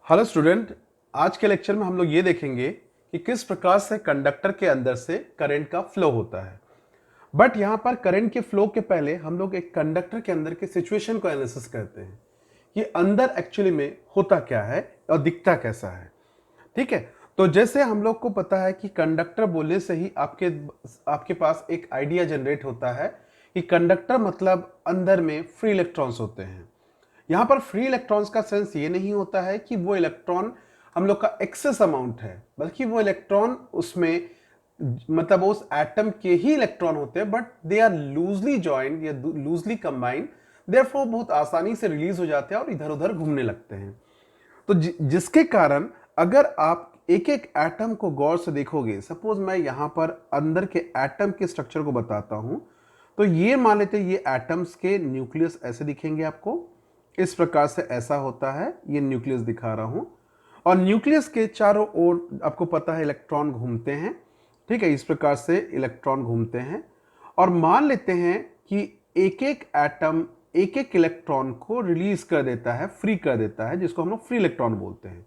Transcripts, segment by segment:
Hello student. आज के lecture में हम लोग ये देखेंगे कि किस प्रकार से कंडक्टर के अंदर से करंट का फ्लो होता है। बट यहाँ पर करंट के फ्लो के पहले हम लोग एक कंडक्टर के अंदर के सिचुएशन को एनालिसिस करते हैं कि अंदर एक्चुअली में होता क्या है और दिखता कैसा है। ठीक है, तो जैसे हम लोग को पता है कि कंडक्टर बोलने से ही आपके आपके पास एक आइडिया जनरेट होता है कि कंडक्टर मतलब अंदर में फ्री इलेक्ट्रॉन्स होते हैं। यहाँ पर फ्री इलेक्ट्रॉन्स का सेंस ये नहीं होता है कि वो इलेक्ट्रॉन हम लोग का एक्सेस अमाउंट है, बल्कि वो इलेक्ट्रॉन उसमें मतलब उस एटम के ही इलेक्ट्रॉन होते हैं, but they are loosely joined या लूजली कंबाइंड, देयरफॉर बहुत आसानी से रिलीज हो जाते हैं और इधर उधर घूमने लगते हैं। तो जिसके कारण अगर आप एक एक एटम को गौर से देखोगे, सपोज मैं यहाँ पर अंदर के एटम के स्ट्रक्चर को बताता हूं, तो ये मान लेते ये एटम्स के न्यूक्लियस ऐसे दिखेंगे आपको इस प्रकार से। ऐसा होता है, ये न्यूक्लियस दिखा रहा हूं, और न्यूक्लियस के चारों ओर आपको पता है इलेक्ट्रॉन घूमते हैं। ठीक है, इस प्रकार से इलेक्ट्रॉन घूमते हैं और मान लेते हैं कि एक एक एटम एक एक इलेक्ट्रॉन को रिलीज कर देता है, फ्री कर देता है, जिसको हम लोग फ्री इलेक्ट्रॉन बोलते हैं।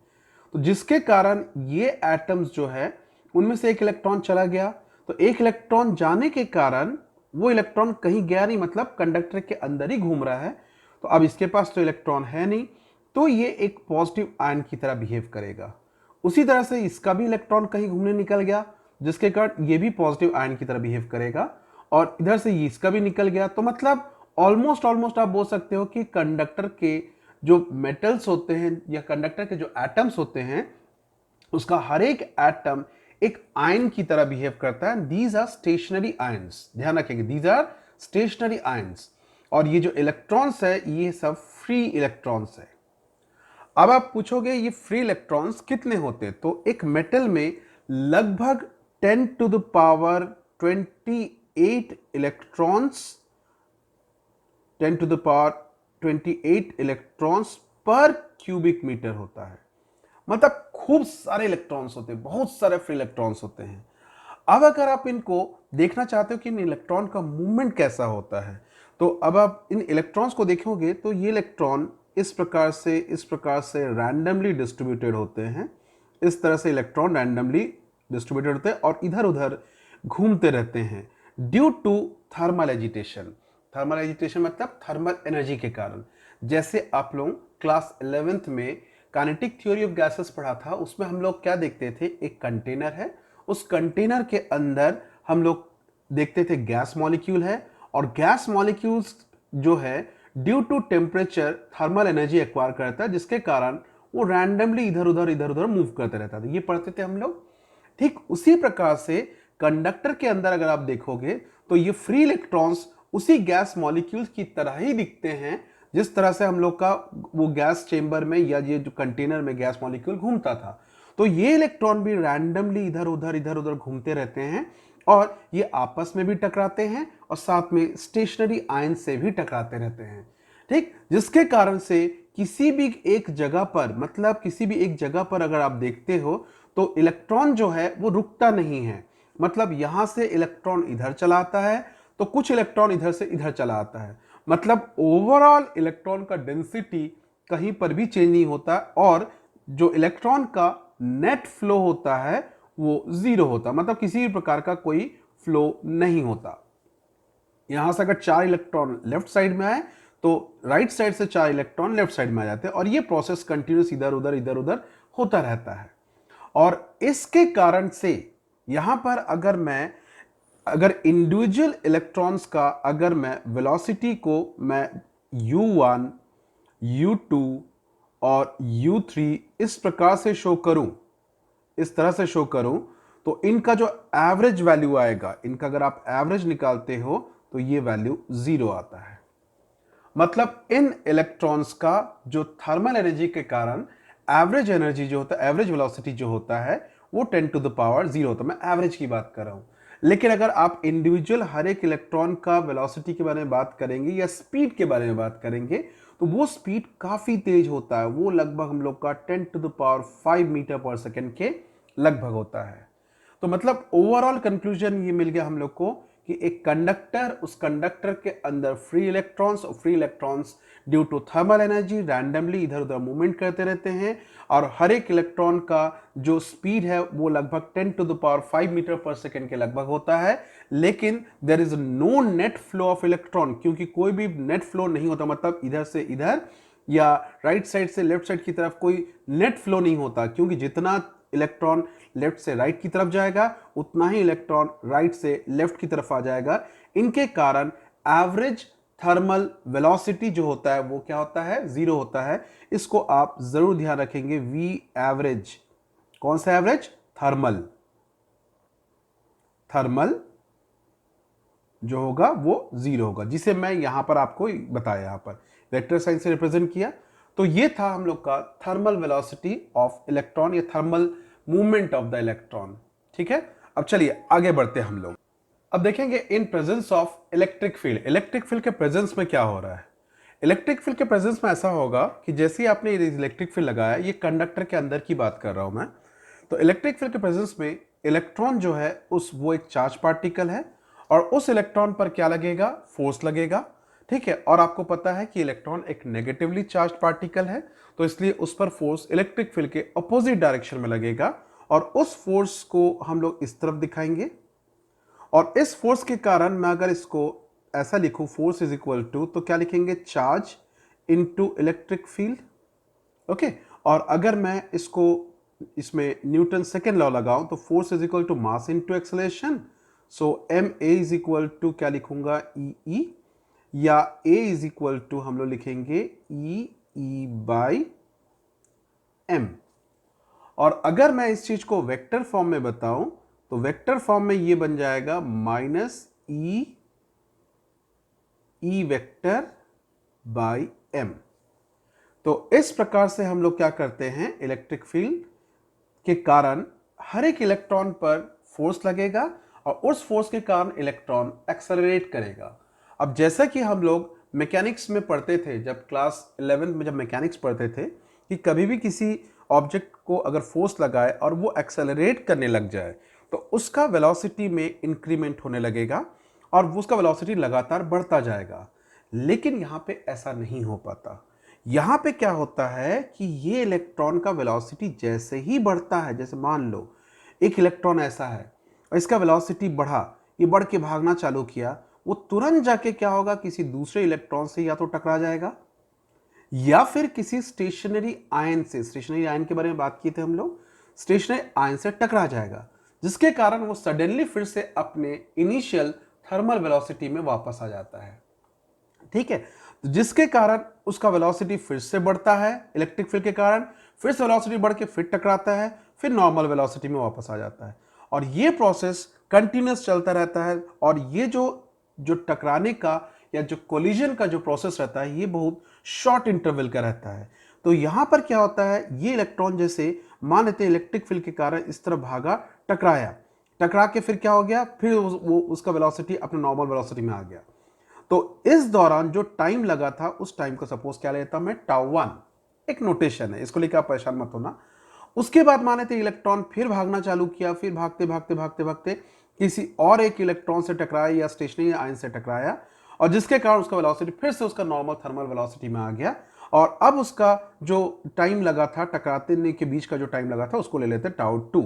तो जिसके कारण ये एटम्स जो है उनमें से एक इलेक्ट्रॉन चला गया, तो एक इलेक्ट्रॉन जाने के कारण वो इलेक्ट्रॉन कहीं गया नहीं, मतलब कंडक्टर के अंदर ही घूम रहा है। तो अब इसके पास तो इलेक्ट्रॉन है नहीं, तो ये एक पॉजिटिव आयन की तरह बिहेव करेगा। उसी तरह से इसका भी इलेक्ट्रॉन कहीं घूमने निकल गया, जिसके कारण ये भी पॉजिटिव आयन की तरह बिहेव करेगा, और इधर से इसका भी निकल गया। तो मतलब ऑलमोस्ट ऑलमोस्ट आप बोल सकते हो कि कंडक्टर के जो मेटल्स होते हैं या कंडक्टर के जो एटम्स होते हैं, उसका हर एक एटम एक आयन की तरह बिहेव करता है। दीज आर स्टेशनरी आयंस, ध्यान रखेंगे, दीज आर स्टेशनरी आयंस। और ये जो इलेक्ट्रॉन्स है ये सब फ्री इलेक्ट्रॉन्स है। अब आप पूछोगे ये फ्री इलेक्ट्रॉन्स कितने होते हैं, तो एक मेटल में लगभग 10 to the power 28 electrons, 10 to the power 28 electrons per cubic metre होता है। मतलब खूब सारे इलेक्ट्रॉन्स होते हैं, बहुत सारे फ्री इलेक्ट्रॉन्स होते हैं। अब अगर आप इनको देखना चाहते हो कि इन इलेक्ट्रॉन का मूवमेंट कैसा होता है, तो अब आप इन इलेक्ट्रॉन्स को देखोगे तो ये इलेक्ट्रॉन इस प्रकार से रैंडमली डिस्ट्रीब्यूटेड होते हैं। इस तरह से इलेक्ट्रॉन रैंडमली डिस्ट्रीब्यूटेड होते हैं और इधर उधर घूमते रहते हैं due to thermal agitation. Thermal agitation मतलब थर्मल एनर्जी के कारण। जैसे आप लोग क्लास 11th में काइनेटिक थ्योरी ऑफ गैसेस पढ़ा था, उसमें हम लोग क्या देखते थे, एक कंटेनर है, उस कंटेनर के अंदर हम लोग देखते थे गैस मॉलिक्यूल है, और गैस मॉलिक्यूल्स जो है due to temperature thermal energy acquire करता है, जिसके कारण वो रैंडमली इधर उधर मूव करते रहता था। ये पढ़ते थे हम लोग। ठीक उसी प्रकार से कंडक्टर के अंदर अगर आप देखोगे तो ये फ्री इलेक्ट्रॉन्स उसी गैस मॉलिक्यूल्स की तरह ही दिखते हैं, जिस तरह से हम लोग का वो गैस चेंबर में या ये जो कंटेनर में गैस मॉलिक्यूल घूमता था। तो ये इलेक्ट्रॉन भी रैंडमली इधर उधर घूमते रहते हैं, और ये आपस में भी टकराते हैं और साथ में स्टेशनरी आयन से भी टकराते रहते हैं। ठीक, जिसके कारण से किसी भी एक जगह पर, मतलब किसी भी एक जगह पर अगर आप देखते हो तो इलेक्ट्रॉन जो है वो रुकता नहीं है। मतलब यहां से इलेक्ट्रॉन इधर चला आता है तो कुछ इलेक्ट्रॉन इधर से इधर चला आता है, मतलब ओवरऑल इलेक्ट्रॉन का डेंसिटी कहीं पर भी चेंज नहीं होता, और जो इलेक्ट्रॉन का नेट फ्लो होता है वो जीरो होता, मतलब किसी भी प्रकार का कोई फ्लो नहीं होता। यहां से अगर 4 इलेक्ट्रॉन लेफ्ट साइड में आए तो राइट साइड से 4 इलेक्ट्रॉन लेफ्ट साइड में आ जाते हैं, और ये प्रोसेस कंटिन्यूस इधर उधर होता रहता है। और इसके कारण से यहां पर अगर इंडिविजुअल इलेक्ट्रॉन्स का अगर मैं वेलोसिटी को मैं u1 u2 और u3 इस प्रकार से शो करूं, इस तरह से शो करूं, तो इनका जो एवरेज वैल्यू आएगा, इनका अगर आप एवरेज निकालते हो तो ये वैल्यू 0 आता है। मतलब इन इलेक्ट्रॉन्स का जो थर्मल एनर्जी के कारण एवरेज एनर्जी जो होता है, एवरेज वेलोसिटी जो होता है वो 10 टू द पावर 0 होता है। मैं एवरेज की बात कर रहा हूं। लेकिन अगर आप इंडिविजुअल हर एक इलेक्ट्रॉन का वेलोसिटी के बारे में बात करेंगे या स्पीड के बारे में बात करेंगे, तो वो स्पीड काफी तेज होता है। वो लगभग हम लोग का 10 to the power 5 metre per second के लगभग होता है। तो मतलब ओवरऑल कंक्लूजन ये मिल गया हम लोग को कि एक कंडक्टर, उस कंडक्टर के अंदर फ्री इलेक्ट्रॉन्स और free electrons due to thermal energy randomly इधर उधर मूवमेंट करते रहते हैं, और हर एक इलेक्ट्रॉन का जो स्पीड है वो लगभग 10 to the power 5 metre per second के लगभग होता है। लेकिन there is no net flow of electron, क्योंकि कोई भी नेट फ्लो नहीं होता, मतलब इधर से इधर या राइट साइड से लेफ्ट साइड की तरफ कोई नेट फ्लो नहीं होता, क्योंकि जितना इलेक्ट्रॉन लेफ्ट से राइट की तरफ जाएगा उतना ही इलेक्ट्रॉन राइट से लेफ्ट की तरफ आ जाएगा। इनके कारण एवरेज थर्मल वेलोसिटी जो होता है वो क्या होता है, जीरो होता है। इसको आप जरूर ध्यान रखेंगे, वी एवरेज। कौन सा एवरेज? थर्मल। थर्मल जो होगा वो जीरो होगा, जिसे मैं यहां पर आपको बताया, यहां पर वेक्टर साइन से रिप्रेजेंट किया। तो ये था हम लोग का थर्मल वेलोसिटी ऑफ इलेक्ट्रॉन या thermal movement of the electron. ठीक है, अब चलिए आगे बढ़ते हैं हम लोग। अब देखेंगे in presence of electric field, electric field के प्रेजेंस में क्या हो रहा है। इलेक्ट्रिक फील्ड के प्रेजेंस में ऐसा होगा कि जैसे ही आपने इलेक्ट्रिक फील्ड लगाया, ये कंडक्टर के अंदर की बात कर रहा हूं मैं, तो इलेक्ट्रिक फील्ड के प्रेजेंस में इलेक्ट्रॉन जो है वो एक चार्ज पार्टिकल है, और उस इलेक्ट्रॉन पर क्या लगेगा? फोर्स लगेगा। ठीक है, और आपको पता है कि इलेक्ट्रॉन एक नेगेटिवली चार्ज पार्टिकल है, तो इसलिए उस पर फोर्स इलेक्ट्रिक फील्ड के अपोजिट डायरेक्शन में लगेगा, और उस फोर्स को हम लोग इस तरफ दिखाएंगे। और इस फोर्स के कारण मैं अगर इसको ऐसा लिखूं, फोर्स इज इक्वल टू, तो क्या लिखेंगे? Charge into electric field. Okay, और अगर मैं इसमें न्यूटन सेकेंड लॉ लगाऊं, तो force is equal to mass into acceleration. So m a is equal to क्या लिखूंगा? ई ई, या ए इज इक्वल टू हम लोग लिखेंगे ई ई बाई एम। और अगर मैं इस चीज को वेक्टर फॉर्म में बताऊं, तो वेक्टर फॉर्म में ये बन जाएगा minus e vector by m. तो इस प्रकार से हम लोग क्या करते हैं, इलेक्ट्रिक फील्ड के कारण हर एक इलेक्ट्रॉन पर फोर्स लगेगा, और उस फोर्स के कारण इलेक्ट्रॉन एक्सेलरेट करेगा। अब जैसा कि हम लोग मैकेनिक्स में पढ़ते थे, जब क्लास 11 में जब मैकेनिक्स पढ़ते थे, कि कभी भी किसी ऑब्जेक्ट को अगर फोर्स लगाए और वो एक्सेलरेट करने लग जाए, तो उसका वेलोसिटी में इंक्रीमेंट होने लगेगा और उसका वेलोसिटी लगातार बढ़ता जाएगा। लेकिन यहाँ पे ऐसा नहीं हो पाता। यहाँ पे क्या होता है कि ये इलेक्ट्रॉन का वेलोसिटी जैसे ही बढ़ता है, जैसे मान लो एक इलेक्ट्रॉन ऐसा है और इसका वेलोसिटी बढ़ा, ये बढ़ के भागना चालू किया, वो तुरंत जाके क्या होगा, किसी दूसरे इलेक्ट्रॉन से या तो टकरा जाएगा या फिर किसी स्टेशनरी आयन से, स्टेशनरी आयन के बारे में बात की थी हम लोग, स्टेशनरी आयन से टकरा जाएगा, जिसके कारण वो सडनली फिर से अपने इनिशियल थर्मल वेलोसिटी में वापस आ जाता है। ठीक है, तो जिसके कारण उसका वेलोसिटी फिर से बढ़ता है, इलेक्ट्रिक फील्ड के कारण फिर से वेलोसिटी बढ़ के फिर टकराता है, फिर नॉर्मल वेलोसिटी में वापस आ जाता है, और ये प्रोसेस कंटिन्यूअस चलता रहता है। और ये जो टकराने का या जो कोलिजन का जो प्रोसेस रहता है, ये बहुत शॉर्ट इंटरवल का रहता है। तो यहां पर क्या होता है, ये इलेक्ट्रॉन जैसे मान लेते हैं इलेक्ट्रिक फील्ड के कारण इस तरफ भागा, टकराया, टकरा के फिर क्या हो गया, फिर वो उसका वेलोसिटी अपने नॉर्मल वेलोसिटी में आ गया। तो इस दौरान जो टाइम लगा था, उस टाइम को सपोज क्या लेता मैं, टाउ 1, एक नोटेशन है, इसको लेकर आप परेशान मत होना। उसके बाद माने थे इलेक्ट्रॉन फिर भागना चालू किया, फिर भागते भागते भागते भागते किसी और एक इलेक्ट्रॉन से टकराया या स्टेशनरी आयन से टकराया, और जिसके कारण उसका वेलोसिटी फिर से उसका नॉर्मल थर्मल वेलोसिटी में आ गया। और अब उसका जो टाइम लगा था, टकराते के बीच का जो टाइम लगा था, उसको ले लेते टाउ 2।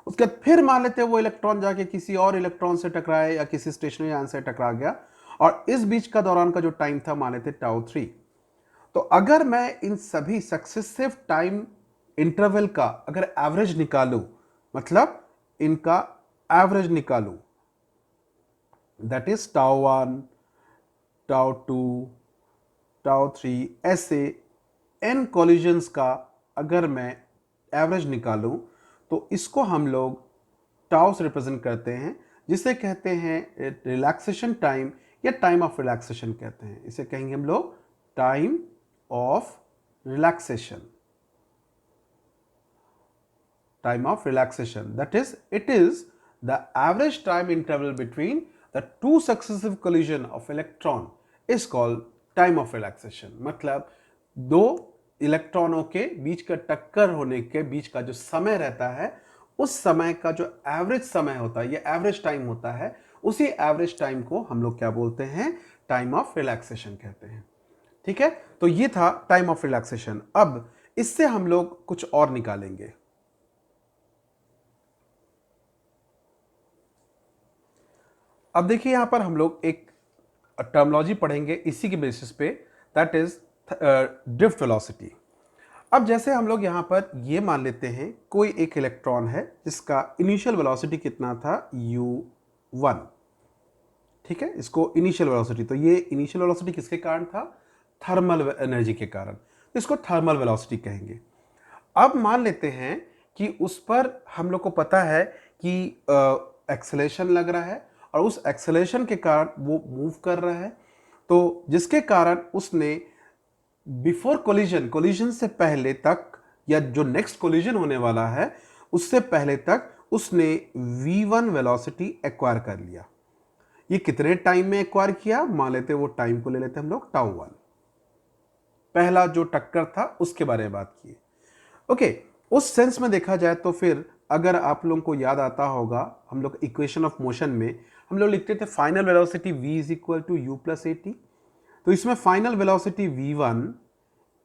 उसके बाद फिर मान लेते वो इलेक्ट्रॉन जाके किसी और इलेक्ट्रॉन से टकराया या किसी स्टेशनरी आयन से टकरा गया, और इस बीच का दौरान का जो टाइम था मान लेते टाउ 3। तो अगर मैं इन सभी सक्सेसिव टाइम इंटरवल का अगर एवरेज निकालूं, मतलब इनका एवरेज निकालूं, that is tau 1, tau 2, tau 3, ऐसे n कॉलिजन्स का अगर मैं एवरेज निकालूं, तो इसको हम लोग टाउ से रिप्रेजेंट करते हैं, जिसे कहते हैं रिलैक्सेशन टाइम या टाइम ऑफ रिलैक्सेशन कहते हैं। इसे कहेंगे हम लोग time of relaxation, time of relaxation. That is, it is the average time interval between the two successive collision of electron is called time of relaxation. मतलब दो इलेक्ट्रॉनों के बीच का टक्कर होने के बीच का जो समय रहता है, उस समय का जो एवरेज समय होता है या एवरेज टाइम होता है, उसी एवरेज टाइम को हम लोग क्या बोलते हैं, टाइम ऑफ रिलैक्सेशन कहते हैं। ठीक है, तो ये था टाइम ऑफ रिलैक्सेशन। अब इससे हम लोग कुछ और निकालेंगे। अब देखिए यहां पर हम लोग एक टर्मिनोलॉजी पढ़ेंगे इसी के बेसिस पे, दैट इज ड्रिफ्ट वेलोसिटी। अब जैसे हम लोग यहां पर ये मान लेते हैं कोई एक इलेक्ट्रॉन है जिसका इनिशियल वेलोसिटी कितना था, u1। ठीक है, इसको इनिशियल वेलोसिटी, तो ये इनिशियल वेलोसिटी किसके कारण था, थर्मल एनर्जी के कारण, तो इसको थर्मल वेलोसिटी कहेंगे। अब मान लेते हैं कि उस पर हम लोग को पता है कि एक्सेलेरेशन लग रहा है और उस एक्सेलेरेशन के कारण वो मूव कर रहा है, तो जिसके कारण उसने बिफोर कोलिजन से पहले तक, या जो नेक्स्ट कोलिजन होने वाला है उससे पहले तक उसने v1 वेलोसिटी एक्वायर कर लिया। ये कितने टाइम में एक्वायर किया, मान लेते वो टाइम को ले लेते हम लोग τ1, पहला जो टक्कर था उसके बारे में बात की। ओके, उस सेंस में देखा जाए तो फिर अगर आप लोगों को याद आता होगा, हम लोग इक्वेशन ऑफ मोशन में हम लोग लिखते थे final velocity v is equal to u plus at। तो इसमें final velocity v1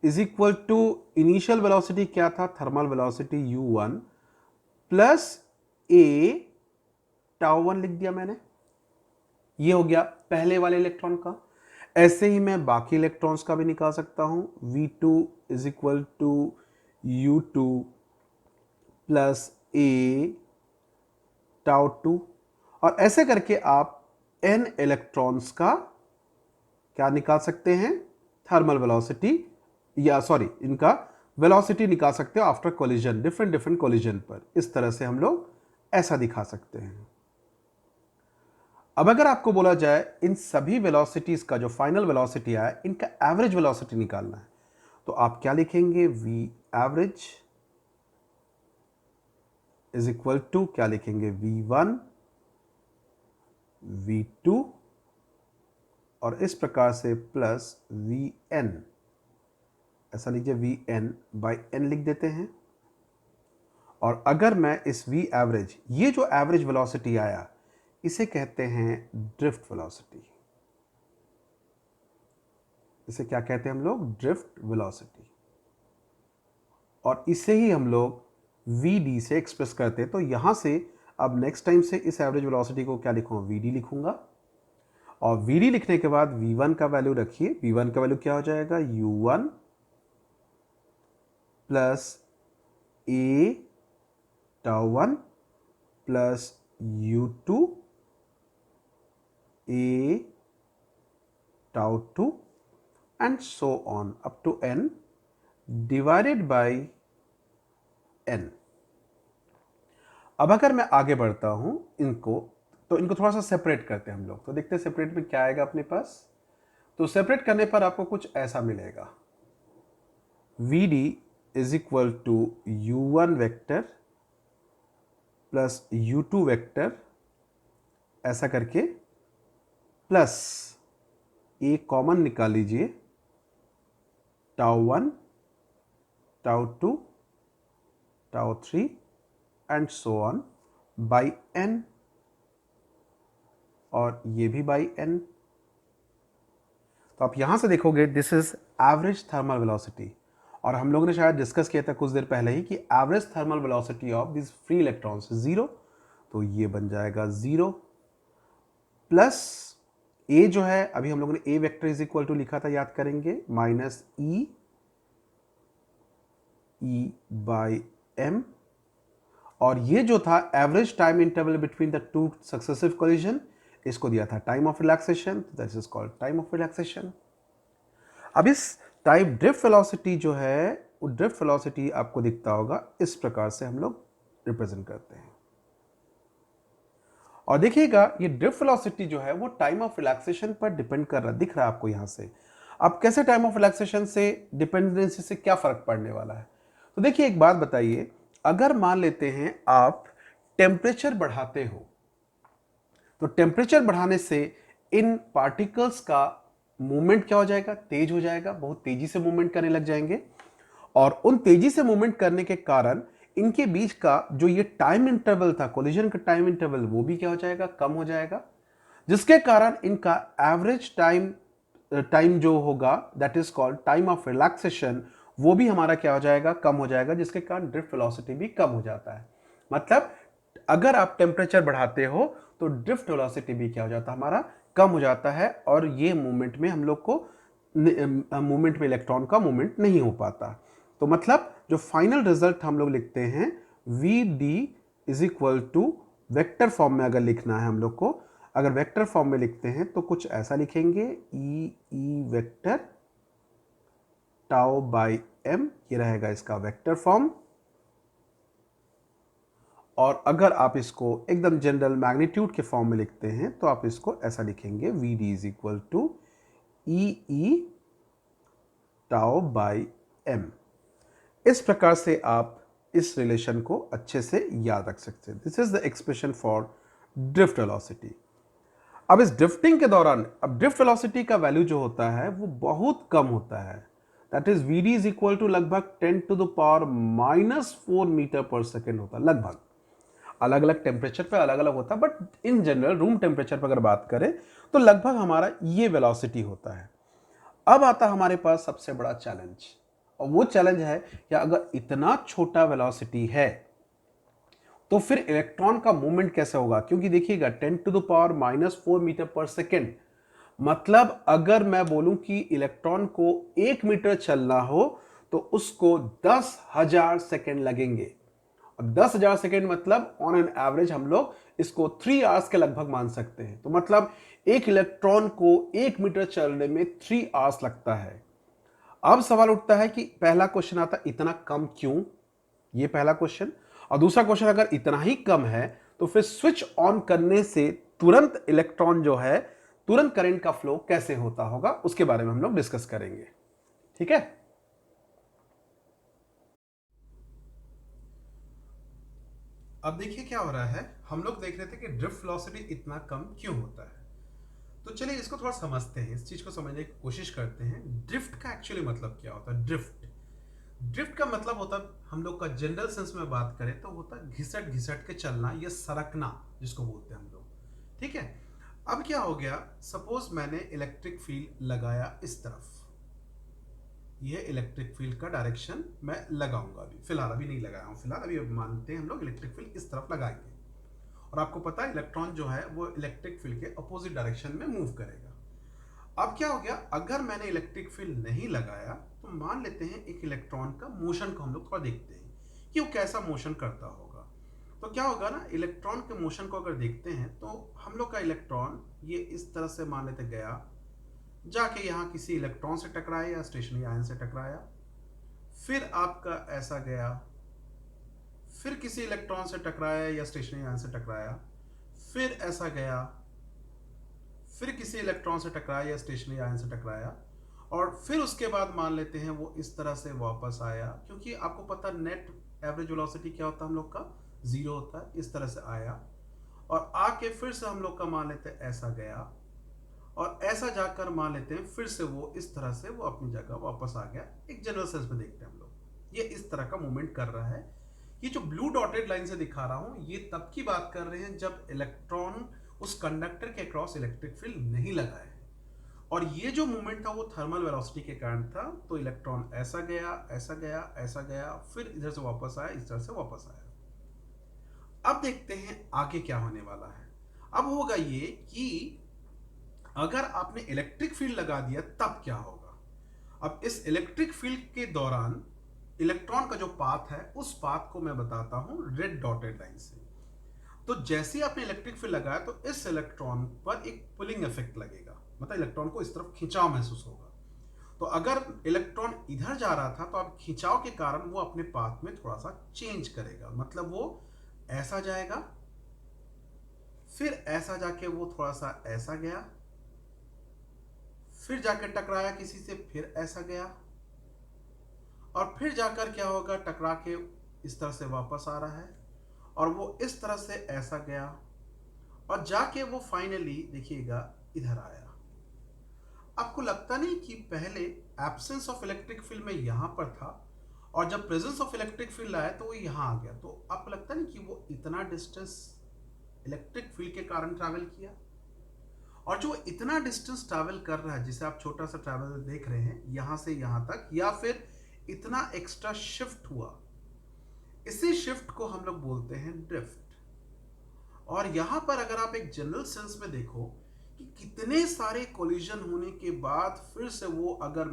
is equal to initial velocity क्या था, thermal velocity u1 plus a τ1 लिख दिया मैंने। ये हो गया पहले वाले इलेक्ट्रॉन का। ऐसे ही मैं बाकी इलेक्ट्रॉन्स का भी निकाल सकता हूं, v2 is equal to u2 plus a τ2, और ऐसे करके आप n इलेक्ट्रॉन्स का क्या निकाल सकते हैं, थर्मल वेलोसिटी, या सॉरी इनका वेलोसिटी निकाल सकते हो after collision, different different collision पर। इस तरह से हम लोग ऐसा दिखा सकते हैं। अब अगर आपको बोला जाए इन सभी वेलोसिटीज का जो फाइनल वेलोसिटी आया इनका एवरेज वेलोसिटी निकालना है, तो आप क्या लिखेंगे, v average is equal to क्या लिखेंगे, v1 v2 और इस प्रकार से प्लस vn, ऐसा लीजिए vn बाई n लिख देते हैं। और अगर मैं इस v एवरेज, ये जो एवरेज वेलोसिटी आया इसे कहते हैं ड्रिफ्ट वेलोसिटी। इसे क्या कहते हैं हम लोग, ड्रिफ्ट वेलोसिटी। और इसे ही हम लोग vd से एक्सप्रेस करते हैं। तो यहां से अब नेक्स्ट टाइम से इस एवरेज वेलोसिटी को क्या लिखूंगा, vd लिखूंगा। और vd लिखने के बाद v1 का वैल्यू रखिए, v1 का वैल्यू क्या हो जाएगा, u1 plus a τ1 plus u2 a τ2 and so on up to n divided by n। अब अगर मैं आगे बढ़ता हूं इनको, तो इनको थोड़ा सा सेपरेट करते हैं हम लोग, तो देखते हैं सेपरेट में क्या आएगा अपने पास। तो सेपरेट करने पर आपको कुछ ऐसा मिलेगा, vd is equal to u1 vector plus u2 vector, ऐसा करके प्लस a कॉमन निकाल लीजिए, τ1 τ2 τ3 and so on by n, और ये भी बाई n। तो आप यहां से देखोगे this is average thermal velocity. और हम लोगों ने शायद डिस्कस किया था कुछ देर पहले ही कि average thermal velocity of this free electrons zero, तो ये बन जाएगा जीरो प्लस a जो है, अभी हम लोगों ने a vector is equal to लिखा था, याद करेंगे, माइनस e बाई m। और ये जो था average time interval between the two successive collision, इसको दिया था time of relaxation, that is called time of relaxation. अब इस टाइप ड्रिफ्ट वेलोसिटी जो है, वो ड्रिफ्ट वेलोसिटी आपको दिखता होगा इस प्रकार से हम लोग रिप्रेजेंट करते हैं। और देखिएगा ये ड्रिफ्ट वेलोसिटी जो है वो टाइम ऑफ रिलैक्सेशन पर डिपेंड कर रहा, दिख रहा है आपको यहां से। अब कैसे टाइम ऑफ रिलैक्सेशन से डिपेंडेंसी से क्या फर्क पड़ने वाला है, तो देखिए एक बात बताइए, अगर मान लेते हैं आप टेम्परेचर बढ़ाते हो, तो टेम्परेचर बढ़ाने से इन पार्टिकल्स का मूवमेंट क्या हो जाएगा, तेज हो जाएगा, बहुत तेजी से मूवमेंट करने लग जाएंगे। और उन तेजी से मूवमेंट करने के कारण इनके बीच का जो ये टाइम इंटरवल था, कोलिजन का टाइम इंटरवल, वो भी क्या हो जाएगा, कम हो जाएगा। जिसके कारण इनका एवरेज टाइम जो होगा that is called time of relaxation, वो भी हमारा क्या हो जाएगा, कम हो जाएगा, जिसके कारण ड्रिफ्ट वेलोसिटी भी कम हो जाता है। मतलब अगर आप टेम्परेचर बढ़ाते हो तो ड्रिफ्ट वेलोसिटी भी क्या हो जाता है, हमारा कम हो जाता है, और ये मूवमेंट में हम लोग को मूवमेंट में इलेक्ट्रॉन का मूवमेंट नहीं हो पाता। तो मतलब जो फाइनल रिजल्ट हम लोग लिखते हैं v d is equal to, vector form में अगर लिखना है हम लोग को, अगर वेक्टर फॉर्म में लिखते हैं तो कुछ ऐसा लिखेंगे, e vector tau by m, ये रहेगा इसका वेक्टर फॉर्म। और अगर आप इसको एकदम जनरल मैग्नीट्यूड के फॉर्म में लिखते हैं तो आप इसको ऐसा लिखेंगे, v d is equal to e tau by m. इस प्रकार से आप इस रिलेशन को अच्छे से याद रख सकते हैं। This is the expression for drift velocity. अब इस ड्रिफ्टिंग के दौरान, अब ड्रिफ्ट वेलोसिटी का वैल्यू जो होता है वो बहुत कम होता है, that is v d is equal to लगभग 10⁻⁻⁴ मीटर पर सेकेंड होता है लगभग। अलग अलग टेम्परेचर पे अलग अलग होता है, but in general room temperature पर अगर बात करें तो लगभग हमारा ये वेलोसिटी होता है। अब आता हमारे पास सबसे बड़ा चैलेंज, और वो चैलेंज है कि अगर इतना छोटा वेलोसिटी है तो फिर इलेक्ट्रॉन का मूवमेंट कैसे होगा, क्योंकि देखिएगा 10⁻⁻⁴ मीटर पर सेकेंड, मतलब अगर मैं बोलूं कि इलेक्ट्रॉन को 1 मीटर चलना हो तो उसको 10,000 सेकेंड लगेंगे। अब 10,000 सेकेंड मतलब ऑन एन एवरेज हम लोग इसको 3 आवर्स के लगभग मान सकते हैं। तो मतलब एक इलेक्ट्रॉन को 1 मीटर चलने में 3 आवर्स लगता है। अब सवाल उठता है कि पहला क्वेश्चन आता, इतना कम क्यों, ये पहला क्वेश्चन। और दूसरा क्वेश्चन, अगर इतना ही कम है तो फिर स्विच ऑन करने से तुरंत इलेक्ट्रॉन जो है, तुरंत करंट का फ्लो कैसे होता होगा, उसके बारे में हम लोग डिस्कस करेंगे। ठीक है। अब देखिए क्या हो रहा है, हम लोग देख रहे थे कि ड्रिफ्ट वेलोसिटी इतना कम क्यों होता है। तो चलिए इसको थोड़ा समझते हैं, इस चीज को समझने की कोशिश करते हैं। ड्रिफ्ट का एक्चुअली मतलब क्या होता है। ड्रिफ्ट ड्रिफ्ट का मतलब होता है, हम लोग का जनरल सेंस में बात करें तो होता है घिसट घिसट के चलना या सरकना, जिसको बोलते हैं हम लोग। ठीक है। अब क्या हो गया, सपोज मैंने इलेक्ट्रिक फील्ड लगाया इस तरफ, ये इलेक्ट्रिक फील्ड का डायरेक्शन मैं लगाऊंगा, अभी फिलहाल अभी नहीं लगाया हूं, फिलहाल अभी मानते हैं हम लोग इलेक्ट्रिक फील्ड इस तरफ लगाएंगे। और आपको पता है इलेक्ट्रॉन जो है वो इलेक्ट्रिक फील्ड के अपोजिट डायरेक्शन में मूव करेगा। अब क्या हो गया, अगर मैंने इलेक्ट्रिक फील्ड नहीं लगाया तो मान लेते हैं एक इलेक्ट्रॉन का मोशन को हम लोग थोड़ा देखते हैं कि वो कैसा मोशन करता होगा। तो क्या होगा ना, इलेक्ट्रॉन के मोशन को अगर देखते हैं तो हम लोग का इलेक्ट्रॉन ये इस तरह से मान लेते गया, जाके यहाँ किसी इलेक्ट्रॉन से टकराया या स्टेशनरी आयन से टकराया, फिर आपका ऐसा गया, फिर किसी इलेक्ट्रॉन से टकराया या स्टेशनरी आयन से टकराया, फिर ऐसा गया, फिर किसी इलेक्ट्रॉन से टकराया या स्टेशनरी आयन से टकराया, और फिर उसके बाद मान लेते हैं वो इस तरह से वापस आया, क्योंकि आपको पता नेट एवरेज वेलोसिटी क्या होता है हम लोग का, 0 होता है। इस तरह से आया और आके फिर से हम लोग का मान लेते हैं ऐसा गया, और ऐसा जाकर मान लेते हैं फिर से वो इस तरह से वो अपनी जगह वापस आ गया। एक जनरल सेंस में देखते हैं हम लोग, ये इस तरह का मूवमेंट कर रहा है। ये जो ब्लू डॉटेड लाइन से दिखा रहा हूं, ये तब की बात कर रहे हैं जब इलेक्ट्रॉन उस कंडक्टर के अक्रॉस इलेक्ट्रिक फील्ड नहीं लगा है, और ये जो मूवमेंट था वो थर्मल वेलोसिटी के कारण था। तो इलेक्ट्रॉन ऐसा गया, ऐसा गया, ऐसा गया, फिर इधर से वापस आया, इस तरह से वापस आया। अब देखते हैं आगे क्या होने वाला है। अब होगा ये कि अगर आपने इलेक्ट्रिक फील्ड लगा दिया तब क्या होगा। अब इस इलेक्ट्रिक फील्ड के दौरान इलेक्ट्रॉन का जो पाथ है उस पाथ को मैं बताता हूं रेड डॉटेड लाइन से। तो जैसे ही आपने इलेक्ट्रिक फील्ड लगाया तो इस इलेक्ट्रॉन पर एक पुलिंग इफेक्ट लगेगा, मतलब इलेक्ट्रॉन को इस तरफ खिंचाव महसूस होगा। तो अगर इलेक्ट्रॉन इधर जा रहा था तो अब खिंचाव के कारण वो अपने पाथ में थोड़ा सा चेंज करेगा, मतलब वो ऐसा जाएगा, फिर ऐसा जाके वो थोड़ा सा ऐसा गया, फिर जाकर टकराया किसी से, फिर ऐसा गया, और फिर जाकर क्या होगा, टकरा के इस तरह से वापस आ रहा है, और वो इस तरह से ऐसा गया, और जाके वो फाइनली देखिएगा इधर आया। आपको लगता नहीं कि पहले एब्सेंस ऑफ इलेक्ट्रिक फील्ड में यहां पर था, और जब प्रेजेंस ऑफ इलेक्ट्रिक फील्ड आया तो वो यहां आ गया। तो आपको लगता नहीं कि वो इतना डिस्टेंस इलेक्ट्रिक फील्ड के कारण ट्रैवल किया। और जो इतना डिस्टेंस ट्रैवल कर रहा है, जिसे आप छोटा सा ट्रैवल देख रहे हैं यहां से यहां तक, या फिर इतना एक्स्ट्रा शिफ्ट हुआ, इसी शिफ्ट को हम लोग बोलते हैं ड्रिफ्ट। और यहां पर अगर आप एक जनरल सेंस में देखो कि कितने सारे कोलिजन होने के बाद फिर से वो, अगर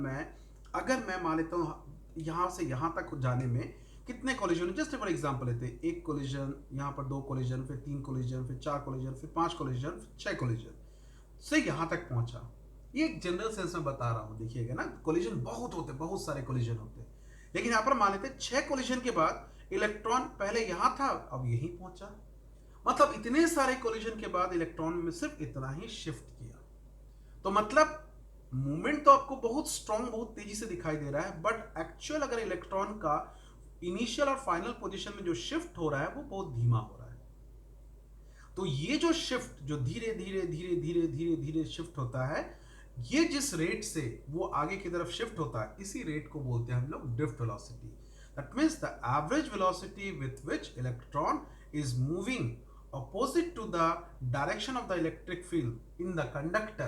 मैं मान लेता हूं यहां से यहां तक जाने में कितने कोलिजन, जस्ट फॉर एग्जांपल लेते हैं, एक कोलिजन, यहां पर दो कोलिजन, फिर तीन कोलिजन, फिर चार कोलिजन, फिर पांच कोलिजन, फिर छह कोलिजन से यहां तक पहुंचा। ये एक जनरल सेंस में बता रहा हूं, देखिएगा ना, कोलिजन बहुत होते, बहुत सारे कोलिजन होते हैं, लेकिन यहां पर मान लेते हैं छह कोलिजन के बाद इलेक्ट्रॉन पहले यहां था, अब यहीं पहुंचा। मतलब इतने सारे कोलिजन के बाद इलेक्ट्रॉन में सिर्फ इतना ही शिफ्ट किया। तो मतलब मूवमेंट तो आपको बहुत स्ट्रांग, बहुत तेजी से दिखाई दे रहा है, बट एक्चुअल अगर इलेक्ट्रॉन का इनिशियल और फाइनल पोजीशन में जो शिफ्ट हो रहा है वो बहुत धीमा हो रहा है। तो ये जो शिफ्ट, जो धीरे धीरे धीरे धीरे धीरे धीरे शिफ्ट होता है, ये जिस रेट से वो आगे की तरफ शिफ्ट होता है, इसी रेट को बोलते हैं हम लोग drift velocity. That means the average velocity with which electron is moving opposite to the direction of the electric field in the conductor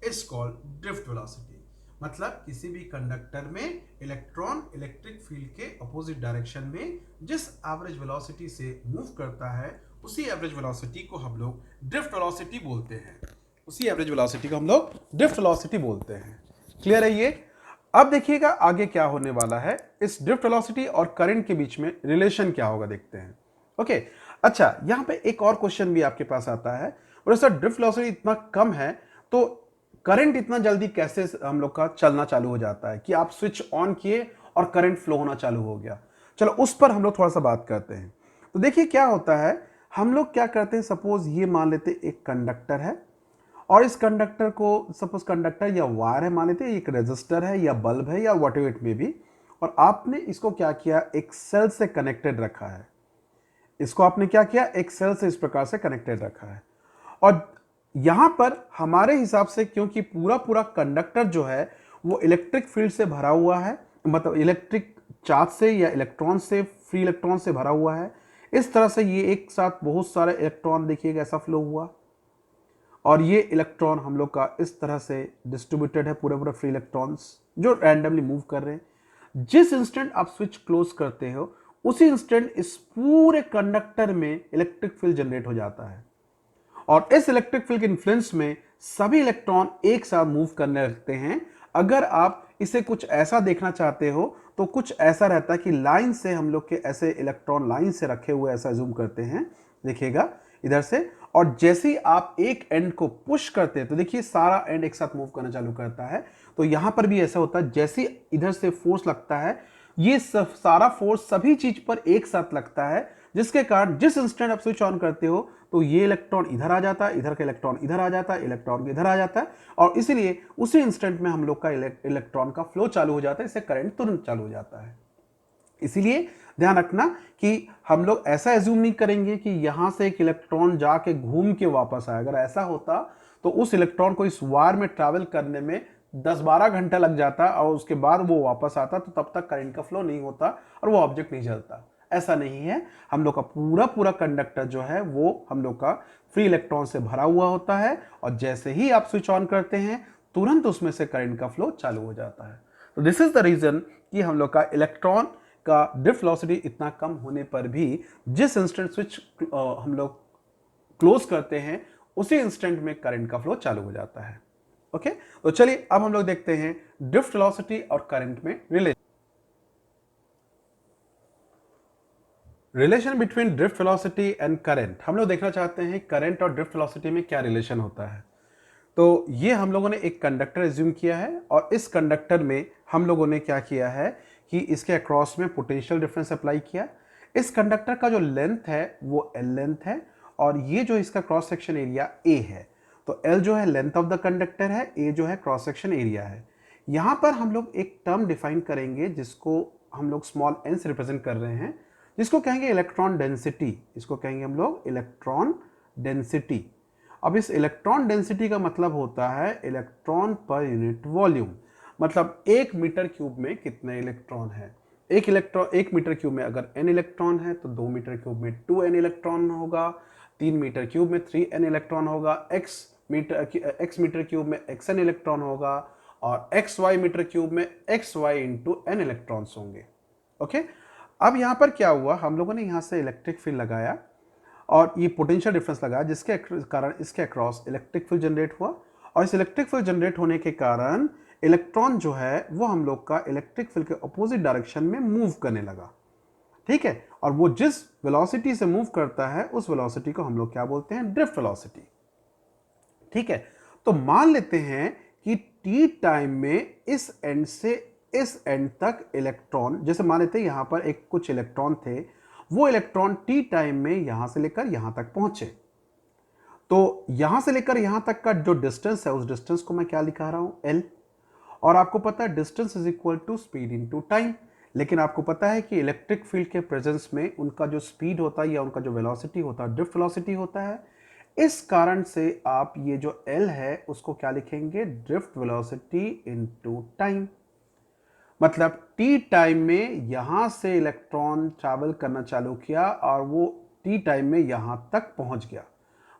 is called drift velocity। मतलब किसी भी कंडक्टर में इलेक्ट्रॉन इलेक्ट्रिक फील्ड के opposite direction में जिस average velocity से move करता है, उसी एवरेज वेलोसिटी को हम लोग ड्रिफ्ट वेलोसिटी बोलते हैं। उसी एवरेज वेलोसिटी को हम लोग ड्रिफ्ट वेलोसिटी बोलते हैं। क्लियर है ये? अब देखिएगा आगे क्या होने वाला है, इस ड्रिफ्ट वेलोसिटी और करंट के बीच में रिलेशन क्या होगा, देखते हैं। ओके अच्छा, यहां पे एक और क्वेश्चन भी आपके पास आता है, और सर ड्रिफ्ट वेलोसिटी इतना कम है तो करंट इतना जल्दी कैसे हम लोग का चलना चालू हो जाता है कि आप स्विच ऑन किए और करंट फ्लो होना चालू हो गया। चलो उस पर हम लोग थोड़ा सा बात करते हैं। तो देखिए क्या होता है, हम लोग क्या करते हैं, सपोज ये मान लेते एक कंडक्टर है, और इस कंडक्टर को सपोज कंडक्टर या वायर है, मान लेते हैं एक रेजिस्टर है या बल्ब है या व्हाटएवर इट मे बी, और आपने इसको क्या किया, एक सेल से कनेक्टेड रखा है। इसको आपने क्या किया, एक सेल से इस प्रकार से कनेक्टेड रखा है। और यहां पर हमारे हिसाब से, क्योंकि पूरा पूरा कंडक्टर जो है वो इलेक्ट्रिक फील्ड से भरा हुआ है, मतलब इलेक्ट्रिक चार्ज से या इलेक्ट्रॉन से, फ्री इलेक्ट्रॉन से भरा हुआ है, इस तरह से ये एक साथ बहुत सारे इलेक्ट्रॉन देखिएगा ऐसा फ्लो हुआ, और ये इलेक्ट्रॉन हम लोग का इस तरह से डिस्ट्रीब्यूटेड है, पूरे पूरे फ्री इलेक्ट्रॉन्स जो रैंडमली मूव कर रहे हैं। जिस इंस्टेंट आप स्विच क्लोज करते हो, उसी इंस्टेंट इस पूरे कंडक्टर में इलेक्ट्रिक फील्ड जनरेट हो जाता है, और इस इलेक्ट्रिक फील्ड के इन्फ्लुएंस में सभी इलेक्ट्रॉन एक साथ मूव करने लगते हैं। अगर आप इसे कुछ ऐसा देखना चाहते हो तो कुछ ऐसा रहता है कि लाइन से हम लोग के ऐसे इलेक्ट्रॉन लाइन से रखे हुए, ऐसा जूम करते हैं, देखिएगा इधर से, और जैसे ही आप एक एंड को पुश करते हैं तो देखिए सारा एंड एक साथ मूव करना चालू करता है। तो यहां पर भी ऐसा होता है, जैसे इधर से फोर्स लगता है, ये सारा फोर्स सभी चीज पर एक साथ लगता है, जिसके कारण जिस इंस्टेंट आप स्विच ऑन करते हो तो ये इलेक्ट्रॉन इधर आ जाता है, इधर का इलेक्ट्रॉन इधर आ जाता है, इलेक्ट्रॉन इधर आ जाता है, और इसीलिए उसी इंस्टेंट में हम लोग का इलेक्ट्रॉन का फ्लो चालू हो जाता है, इससे करंट तुरंत चालू हो जाता है। इसीलिए ध्यान रखना कि हम लोग ऐसा एज्यूम नहीं करेंगे कि यहां से एक इलेक्ट्रॉन जाके घूम के वापस आए। अगर ऐसा होता तो उस इलेक्ट्रॉन को इस वायर में ट्रैवल करने में 10-12 घंटा लग जाता, और उसके बाद वो वापस आता, तो तब तक करंट का फ्लो नहीं होता और वो ऑब्जेक्ट नहीं जलता। ऐसा नहीं है, हम लोग का पूरा पूरा कंडक्टर जो है वो हम लोग का फ्री इलेक्ट्रॉन से भरा हुआ होता है, और जैसे ही आप स्विच ऑन करते हैं तुरंत उसमें से करंट का फ्लो चालू हो जाता है। तो दिस इज द रीजन कि हम लोग का इलेक्ट्रॉन का ड्रिफ्ट वेलोसिटी इतना कम होने पर भी जिस इंस्टेंट स्विच हम लोग क्लोज करते हैं, उसी इंस्टेंट में करंट का फ्लो चालू हो जाता है। ओके तो चलिए अब हम लोग देखते हैं ड्रिफ्ट वेलोसिटी और करंट में relation between drift velocity and current. हम लोग देखना चाहते हैं करंट और ड्रिफ्ट वेलोसिटी में क्या रिलेशन होता है। तो ये हम लोगों ने एक कंडक्टर एज्यूम किया है, और इस कंडक्टर में हम लोगों ने क्या किया है कि इसके अक्रॉस में पोटेंशियल डिफरेंस अप्लाई किया। इस कंडक्टर का जो लेंथ है वो L लेंथ है, और ये जो इसका क्रॉस सेक्शन एरिया A है। तो L जो है लेंथ ऑफ द कंडक्टर है, A जो है क्रॉस सेक्शन एरिया है। यहां पर हम लोग एक टर्म डिफाइन करेंगे जिसको हम लोग स्मॉल n से रिप्रेजेंट कर रहे हैं, जिसको कहेंगे इलेक्ट्रॉन डेंसिटी। इसको कहेंगे हम लोग इलेक्ट्रॉन डेंसिटी। अब इस इलेक्ट्रॉन डेंसिटी का मतलब होता है इलेक्ट्रॉन पर यूनिट वॉल्यूम, मतलब 1 मीटर क्यूब में कितने इलेक्ट्रॉन है। एक मीटर क्यूब में अगर n इलेक्ट्रॉन है तो 2 मीटर क्यूब में 2n इलेक्ट्रॉन होगा, 3 मीटर क्यूब में 3n इलेक्ट्रॉन होगा, x एक्स मीटर क्यूब में xn इलेक्ट्रॉन होगा और xy मीटर क्यूब में xy इंटू n इलेक्ट्रॉन्स होंगे। ओके, अब यहां पर क्या हुआ, हम लोगों ने यहां से इलेक्ट्रिक फील्ड लगाया और ये पोटेंशियल डिफरेंस लगाया, जिसके कारण इसके अक्रॉस इलेक्ट्रिक फील्ड जनरेट हुआ और इस इलेक्ट्रिक फील्ड जनरेट होने के कारण इलेक्ट्रॉन जो है वो हम लोग का इलेक्ट्रिक फील्ड के अपोजिट डायरेक्शन में मूव करने लगा। ठीक है, और वो जिस वेलोसिटी से मूव करता है उस वेलोसिटी को हम लोग क्या बोलते हैं, ड्रिफ्ट वेलोसिटी। ठीक है, तो मान लेते हैं कि टी टाइम में इस एंड से इस एंड तक इलेक्ट्रॉन, जैसे मान लेते हैं यहां पर एक कुछ इलेक्ट्रॉन थे, वो इलेक्ट्रॉन टी टाइम में यहां से लेकर यहां तक पहुंचे। तो यहां से लेकर यहां तक का जो डिस्टेंस है उस डिस्टेंस को मैं क्या लिखा रहा हूं, एल। और आपको पता है distance is equal to speed into time, लेकिन आपको पता है कि इलेक्ट्रिक फील्ड के प्रेजेंस में उनका जो स्पीड होता है या उनका जो वेलोसिटी होता है ड्रिफ्ट वेलोसिटी होता है। इस कारण से आप ये जो L है उसको क्या लिखेंगे, ड्रिफ्ट वेलोसिटी इनटू टाइम। मतलब टी टाइम में यहां से इलेक्ट्रॉन ट्रैवल करना चालू किया और वो टी टाइम में यहां तक पहुंच गया,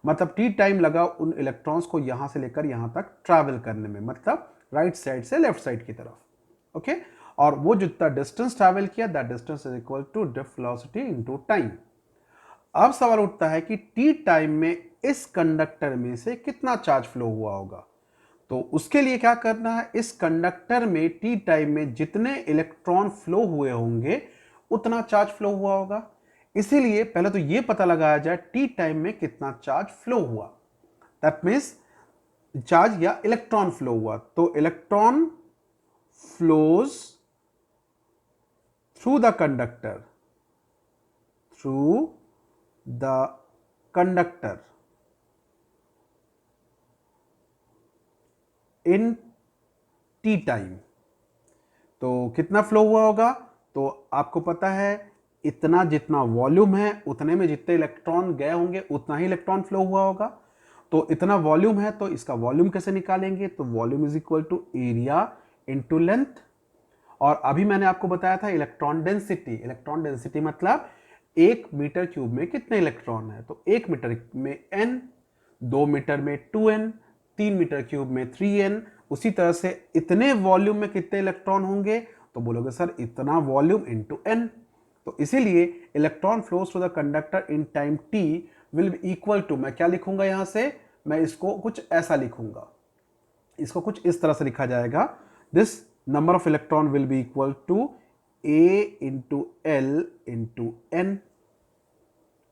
मतलब टी टाइम लगा उन इलेक्ट्रॉन्स को यहां से लेकर यहां तक ट्रैवल करने में, मतलब राइट साइड से लेफ्ट साइड की तरफ। ओके, और वो जितना डिस्टेंस ट्रैवल किया that distance is equal to drift velocity into time. अब सवाल उठता है कि टी टाइम में इस कंडक्टर में से कितना चार्ज फ्लो हुआ होगा। तो उसके लिए क्या करना है, इस कंडक्टर में टी टाइम में जितने इलेक्ट्रॉन फ्लो हुए होंगे उतना चार्ज फ्लो हुआ होगा। इसीलिए पहले तो यह पता लगाया जाए टी टाइम में कितना चार्ज फ्लो हुआ, दैट मीन्स चार्ज या इलेक्ट्रॉन फ्लो हुआ। तो electron flows through the conductor, through the conductor in T time. तो कितना फ्लो हुआ होगा, तो आपको पता है इतना जितना वॉल्यूम है उतने में जितने इलेक्ट्रॉन गए होंगे उतना ही इलेक्ट्रॉन फ्लो हुआ होगा। तो इतना वॉल्यूम है तो इसका वॉल्यूम कैसे निकालेंगे, तो volume is equal to area into length. और अभी मैंने आपको बताया था इलेक्ट्रॉन डेंसिटी, इलेक्ट्रॉन डेंसिटी मतलब 1 मीटर क्यूब में कितने इलेक्ट्रॉन है, तो 1 मीटर में n, 2 मीटर में 2n, 3 मीटर क्यूब में 3n। उसी तरह से इतने वॉल्यूम में कितने इलेक्ट्रॉन होंगे, तो बोलोगे सर इतना वॉल्यूम इनटू n। तो इसीलिए electron flows through the conductor in time t will be equal to, मैं क्या लिखूंगा यहां से, मैं इसको कुछ ऐसा लिखूंगा, इसको कुछ इस तरह से लिखा जाएगा, this number of electron will be equal to a into L into N.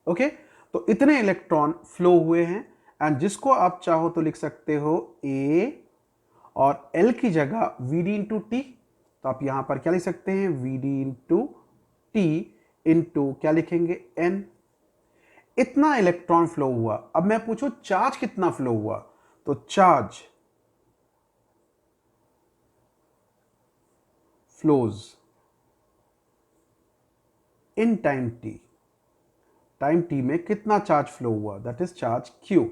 Okay, तो इतने इलेक्ट्रॉन फ्लो हुए हैं एंड जिसको आप चाहो तो लिख सकते हो a और l की जगह vd इंटू टी। तो आप यहां पर क्या लिख सकते हैं, vd इंटू टी इंटू क्या लिखेंगे n। इतना इलेक्ट्रॉन फ्लो हुआ। अब मैं पूछूं चार्ज कितना फ्लो हुआ, तो charge flows in time t, time t में कितना चार्ज फ्लो हुआ, that is charge q,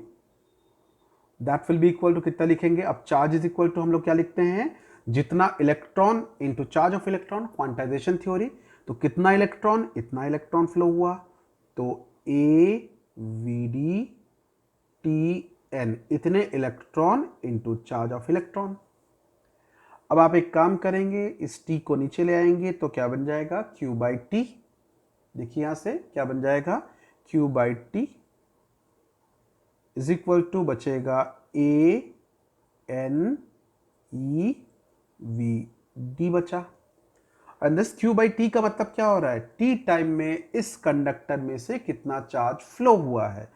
that will be equal to कितना लिखेंगे, अब चार्ज इज इक्वल टू हम लोग क्या लिखते हैं, जितना electron into charge of electron, quantization theory. तो कितना इलेक्ट्रॉन, इतना इलेक्ट्रॉन फ्लो हुआ, तो a vd tn, इतने electron into charge of electron. अब आप एक काम करेंगे, इस t को नीचे ले आएंगे तो क्या बन जाएगा, q बाई टी। देखिए यहां से क्या बन जाएगा, q by T is equal to बचेगा a n e v d बचा। And this q by T का मतलब क्या हो रहा है, t टाइम में इस कंडक्टर में से कितना चार्ज फ्लो हुआ है,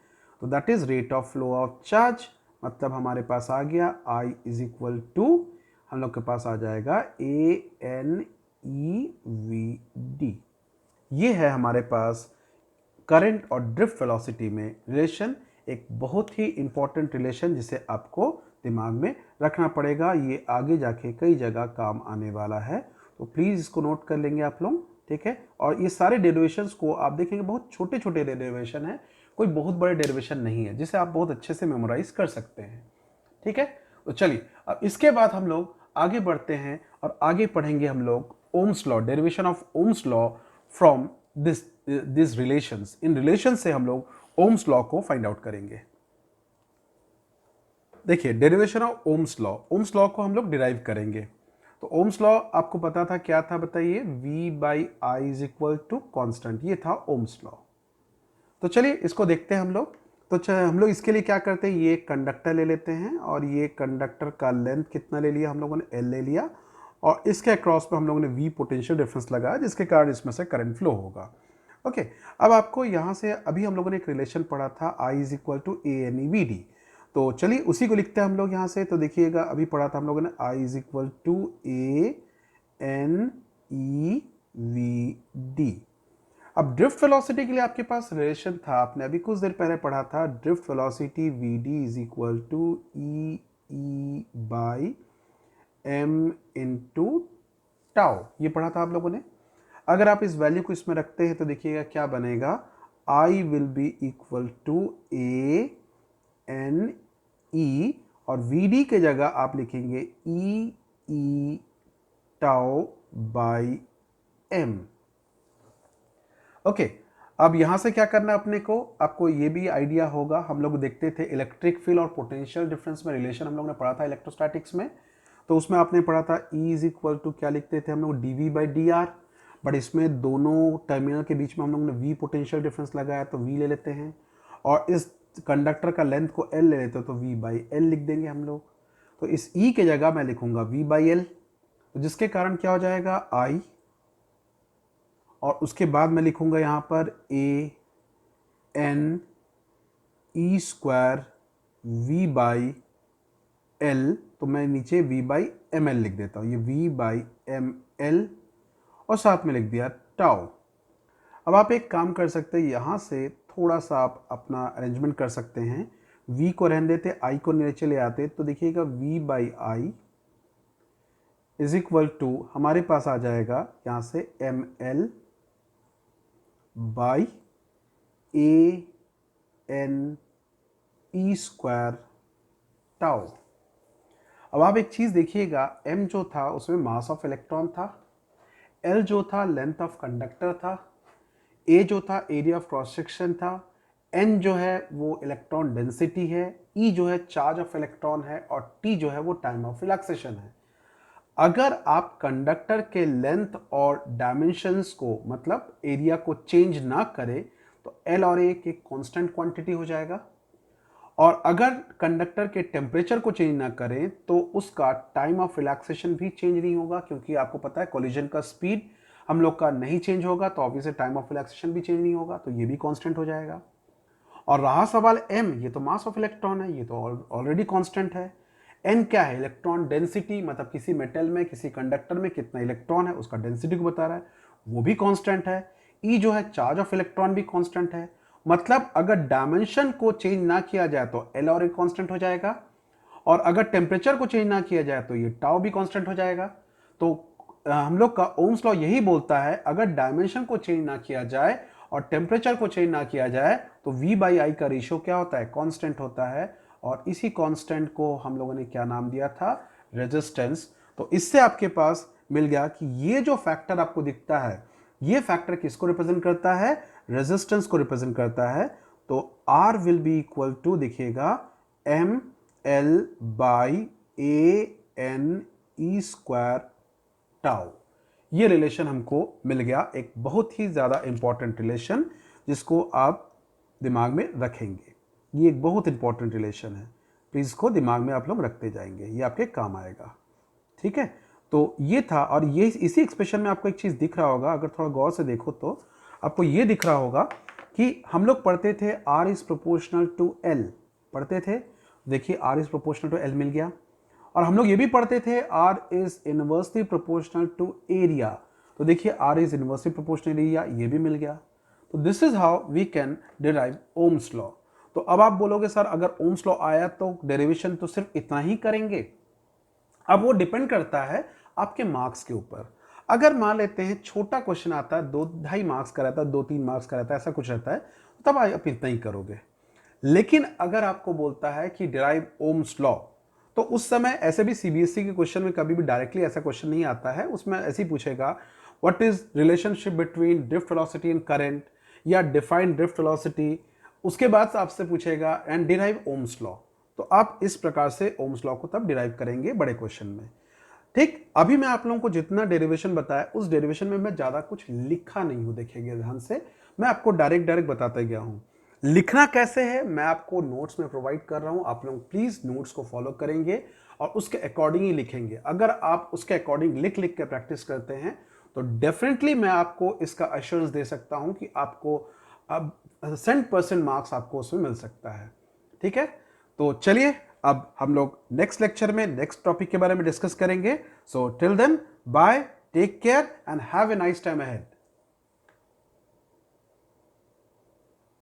तो that is rate of flow of charge. मतलब हमारे पास आ गया I इज इक्वल टू, हम लोग के पास आ जाएगा a n e v d। ये है हमारे पास करंट और ड्रिफ्ट वेलोसिटी में रिलेशन, एक बहुत ही इंपॉर्टेंट रिलेशन जिसे आपको दिमाग में रखना पड़ेगा, ये आगे जाके कई जगह काम आने वाला है। तो प्लीज़ इसको नोट कर लेंगे आप लोग, ठीक है। और ये सारे डेरिवेशंस को आप देखेंगे बहुत छोटे छोटे डेरिवेशन है, कोई बहुत बड़े डेरिवेशन नहीं है जिसे आप बहुत अच्छे से मेमोराइज कर सकते हैं, ठीक है। तो चलिए अब इसके बाद हम लोग आगे बढ़ते हैं और आगे पढ़ेंगे हम लोग Ohm's law, derivation of Ohm's law from this relations. In relation से हम लोग ओम्स लॉ को फाइंड आउट करेंगे। देखिए डेरिवेशन ऑफ ओम्स लॉ को हम लोग डिराइव करेंगे। तो ओम्स लॉ आपको पता था क्या था, बताइए, V by I is equal to constant, ये था ओम्स लॉ। तो चलिए इसको देखते हैं हम लोग। तो हम लोग इसके लिए क्या करते हैं, ये कंडक्टर ले लेते हैं और ये कंडक्टर का लेंथ कितना ले लिया हम लोगों ने, L ले लिया, और इसके अक्रॉस पे हम लोगों ने V पोटेंशियल डिफरेंस लगाया जिसके कारण इसमें से करंट फ्लो होगा। ओके, अब आपको यहाँ से अभी हम लोगों ने एक रिलेशन पढ़ा था I is equal to ANEVD। तो चलिए उसी को लिखते हैं हम लोग यहाँ से। तो देखिएगा अभी पढ़ा था हम लोगों ने I is equal to ANEVD। अब ड्रिफ्ट वेलोसिटी के लिए आपके पास रिलेशन था, आपने अभी कुछ देर पहले पढ़ा था, drift velocity VD is equal to E by M into tau, ये पढ़ा था आप लोगों ने। अगर आप इस वैल्यू को इसमें रखते हैं तो देखिएगा क्या बनेगा, I will be equal to ANE और VD के जगह आप लिखेंगे E tau by M। Okay, अब यहां से क्या करना है अपने को, आपको ये भी आइडिया होगा, हम लोग देखते थे इलेक्ट्रिक फील्ड और पोटेंशियल डिफरेंस में रिलेशन हम लोग ने पढ़ा था इलेक्ट्रोस्टैटिक्स में। तो उसमें आपने पढ़ा था E इज इक्वल टू क्या लिखते थे हम लोग, dV बाई dr, बट इसमें दोनों टर्मिनल के बीच में हम लोग ने V पोटेंशियल डिफरेंस लगाया तो V ले लेते हैं, और इस कंडक्टर का लेंथ को L ले लेते हो तो V बाई L लिख देंगे हम लोग। तो इस E के जगह मैं लिखूंगा V बाई L, तो जिसके कारण क्या हो जाएगा I, और उसके बाद मैं लिखूंगा यहाँ पर AN E square V by L, तो मैं नीचे V बाई ML लिख देता हूँ, ये V बाई ML, और साथ में लिख दिया टाउ। अब आप एक काम कर सकते हैं, यहाँ से थोड़ा सा आप अपना अरेंजमेंट कर सकते हैं, V को रहने देते, I को नीचे ले आते, तो देखिएगा V by I is equal to हमारे पास आ जाएगा यहाँ से ML by AN E square tau. अब आप एक चीज देखिएगा, M जो था उसमें मास ऑफ इलेक्ट्रॉन था, L जो था लेंथ ऑफ कंडक्टर था, A जो था एरिया ऑफ क्रॉस सेक्शन था, N जो है वो इलेक्ट्रॉन डेंसिटी है, E जो है चार्ज ऑफ इलेक्ट्रॉन है, और T जो है वो टाइम ऑफ रिलैक्सेशन है। अगर आप कंडक्टर के लेंथ और डायमेंशंस को, मतलब एरिया को चेंज ना करें तो L और A एक कांस्टेंट क्वांटिटी हो जाएगा, और अगर कंडक्टर के टेम्परेचर को चेंज ना करें तो उसका टाइम ऑफ रिलैक्सेशन भी चेंज नहीं होगा, क्योंकि आपको पता है कोलिजन का स्पीड हम लोग का नहीं चेंज होगा, तो ऑब्वियसली टाइम ऑफ रिलैक्सेशन भी चेंज नहीं होगा, तो ये भी कांस्टेंट हो जाएगा। और रहा सवाल M, ये तो मास ऑफ इलेक्ट्रॉन है, ये तो ऑलरेडी कांस्टेंट है। N क्या है, इलेक्ट्रॉन डेंसिटी, मतलब किसी मेटल में किसी कंडक्टर में कितना इलेक्ट्रॉन है उसका डेंसिटी को बता रहा है, वो भी कांस्टेंट है। E जो है चार्ज ऑफ इलेक्ट्रॉन भी कांस्टेंट है, मतलब अगर डायमेंशन को चेंज ना किया जाए तो L और A कांस्टेंट हो जाएगा, और अगर टेम्परेचर को चेंज ना किया जाए तो ये टाउ भी कांस्टेंट हो जाएगा। तो हम लोग का ओम्स लॉ यही बोलता है, अगर डायमेंशन को चेंज ना किया जाए और टेम्परेचर को चेंज ना किया जाए तो V बाई आई का रेशियो क्या होता है, कांस्टेंट होता है, और इसी कांस्टेंट को हम लोगों ने क्या नाम दिया था, रेजिस्टेंस। तो इससे आपके पास मिल गया कि ये जो फैक्टर आपको दिखता है, ये फैक्टर किसको रिप्रेजेंट करता है, रेजिस्टेंस को रिप्रेजेंट करता है। तो R will be equal to, देखिएगा, ML by AN E square tau. ये रिलेशन हमको मिल गया, एक बहुत ही ज्यादा इंपॉर्टेंट रिलेशन जिसको आप दिमाग में रखेंगे। ये एक बहुत इंपॉर्टेंट रिलेशन है, प्लीज इसको दिमाग में आप लोग रखते जाएंगे, ये आपके काम आएगा। ठीक है, तो ये था, और ये इसी एक्सप्रेशन में आपको एक चीज दिख रहा होगा, अगर थोड़ा गौर से देखो तो आपको ये दिख रहा होगा कि हम लोग पढ़ते थे R is proportional to L, पढ़ते थे, देखिए R is proportional to L मिल गया। और हम लोग ये भी पढ़ते थे R is inversely proportional to area, तो देखिए R is inversely proportional area, ये भी मिल गया। तो this is how we can derive Ohm's law. तो अब आप बोलोगे सर अगर ओम्स लॉ आया तो डेरिवेशन तो सिर्फ इतना ही करेंगे, अब वो डिपेंड करता है आपके मार्क्स के ऊपर। अगर मान लेते हैं छोटा क्वेश्चन आता है, 2-2.5 मार्क्स का रहता है, 2-3 मार्क्स का रहता है, ऐसा कुछ रहता है, तब आप इतना ही करोगे। लेकिन अगर आपको बोलता है कि डिराइव ओम्स लॉ, तो उस समय ऐसे भी सीबीएसई के क्वेश्चन में कभी भी डायरेक्टली ऐसा क्वेश्चन नहीं आता है, उसमें ऐसे ही पूछेगा what is relationship between drift velocity and current, या डिफाइन ड्रिफ्ट वेलोसिटी, उसके बाद आपसे पूछेगा एंड डिराइव ओम्स लॉ। तो आप इस प्रकार से ओम्स लॉ को तब डिराइव करेंगे बड़े क्वेश्चन में। ठीक, अभी मैं आप लोगों को जितना डेरिवेशन बताया उस डेरिवेशन में मैं ज्यादा कुछ लिखा नहीं हूं, देखिएगा ध्यान से, मैं आपको डायरेक्ट बताते गया हूं। लिखना कैसे है मैं आपको नोट्स में प्रोवाइड कर रहा हूं, आप लोग प्लीज नोट्स को फॉलो करेंगे और उसके अकॉर्डिंग ही लिखेंगे। अगर आप उसके अकॉर्डिंग लिख लिख के प्रैक्टिस करते हैं तो डेफिनेटली मैं आपको इसका अश्योरेंस दे सकता हूं कि आपको अब 100% मार्क्स आपको उसमें मिल सकता है। ठीक है, तो चलिए अब हम लोग नेक्स्ट लेक्चर में नेक्स्ट टॉपिक के बारे में डिस्कस करेंगे। So till then bye, take care and have a nice time ahead.